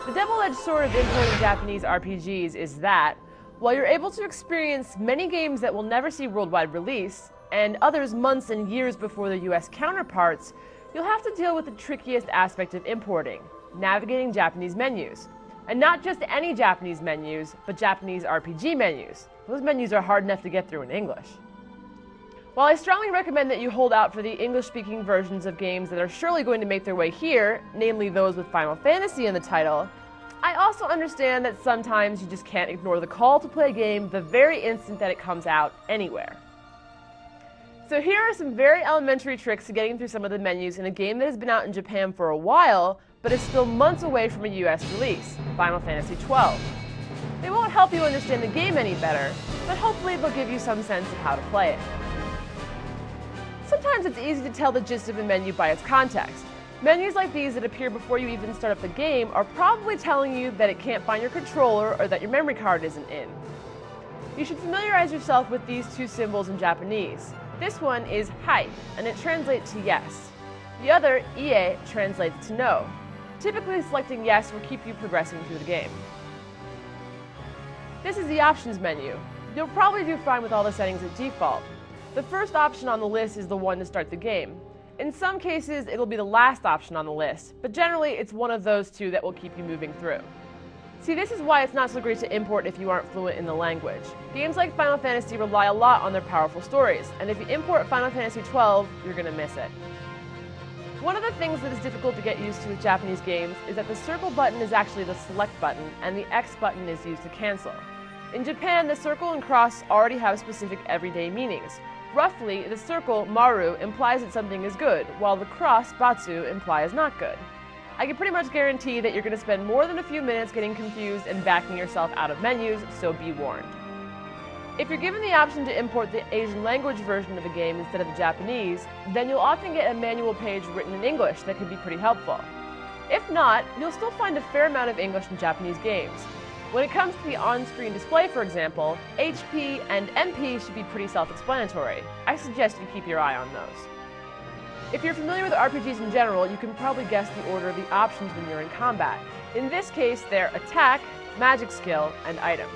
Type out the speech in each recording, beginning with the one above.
The double-edged sword of importing Japanese RPGs is that, while you're able to experience many games that will never see worldwide release, and others months and years before their US counterparts, you'll have to deal with the trickiest aspect of importing: navigating Japanese menus. And not just any Japanese menus, but Japanese RPG menus. Those menus are hard enough to get through in English. While I strongly recommend that you hold out for the English-speaking versions of games that are surely going to make their way here, namely those with Final Fantasy in the title, I also understand that sometimes you just can't ignore the call to play a game the very instant that it comes out anywhere. So here are some very elementary tricks to getting through some of the menus in a game that has been out in Japan for a while, but is still months away from a US release, Final Fantasy XII. They won't help you understand the game any better, but hopefully they'll give you some sense of how to play it. Sometimes it's easy to tell the gist of a menu by its context. Menus like these that appear before you even start up the game are probably telling you that it can't find your controller or that your memory card isn't in. You should familiarize yourself with these two symbols in Japanese. This one is hai, and it translates to yes. The other, ie, translates to no. Typically, selecting yes will keep you progressing through the game. This is the options menu. You'll probably do fine with all the settings at default. The first option on the list is the one to start the game. In some cases, it'll be the last option on the list, but generally it's one of those two that will keep you moving through. See, this is why it's not so great to import if you aren't fluent in the language. Games like Final Fantasy rely a lot on their powerful stories, and if you import Final Fantasy XII, you're going to miss it. One of the things that is difficult to get used to with Japanese games is that the circle button is actually the select button, and the X button is used to cancel. In Japan, the circle and cross already have specific everyday meanings. Roughly, the circle, maru, implies that something is good, while the cross, batsu, implies not good. I can pretty much guarantee that you're going to spend more than a few minutes getting confused and backing yourself out of menus, so be warned. If you're given the option to import the Asian language version of a game instead of the Japanese, then you'll often get a manual page written in English that can be pretty helpful. If not, you'll still find a fair amount of English in Japanese games. When it comes to the on-screen display, for example, HP and MP should be pretty self-explanatory. I suggest you keep your eye on those. If you're familiar with RPGs in general, you can probably guess the order of the options when you're in combat. In this case, they're attack, magic skill, and item.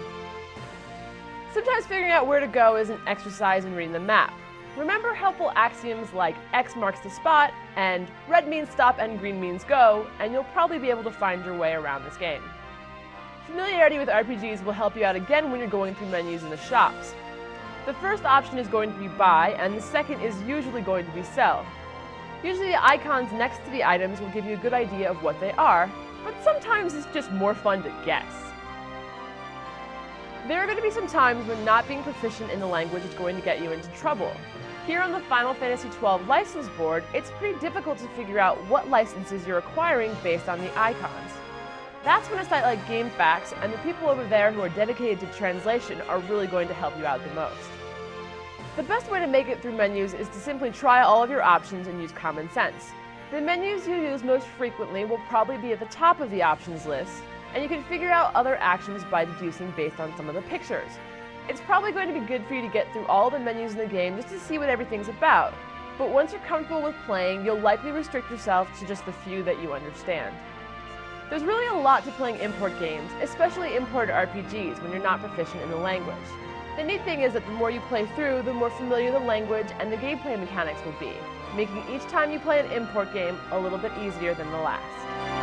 Sometimes figuring out where to go is an exercise in reading the map. Remember helpful axioms like X marks the spot, and red means stop and green means go, and you'll probably be able to find your way around this game. Familiarity with RPGs will help you out again when you're going through menus in the shops. The first option is going to be buy, and the second is usually going to be sell. Usually the icons next to the items will give you a good idea of what they are, but sometimes it's just more fun to guess. There are going to be some times when not being proficient in the language is going to get you into trouble. Here on the Final Fantasy XII license board, it's pretty difficult to figure out what licenses you're acquiring based on the icons. That's when a site like GameFAQs and the people over there who are dedicated to translation are really going to help you out the most. The best way to make it through menus is to simply try all of your options and use common sense. The menus you use most frequently will probably be at the top of the options list, and you can figure out other actions by deducing based on some of the pictures. It's probably going to be good for you to get through all the menus in the game just to see what everything's about, but once you're comfortable with playing, you'll likely restrict yourself to just the few that you understand. There's really a lot to playing import games, especially imported RPGs when you're not proficient in the language. The neat thing is that the more you play through, the more familiar the language and the gameplay mechanics will be, making each time you play an import game a little bit easier than the last.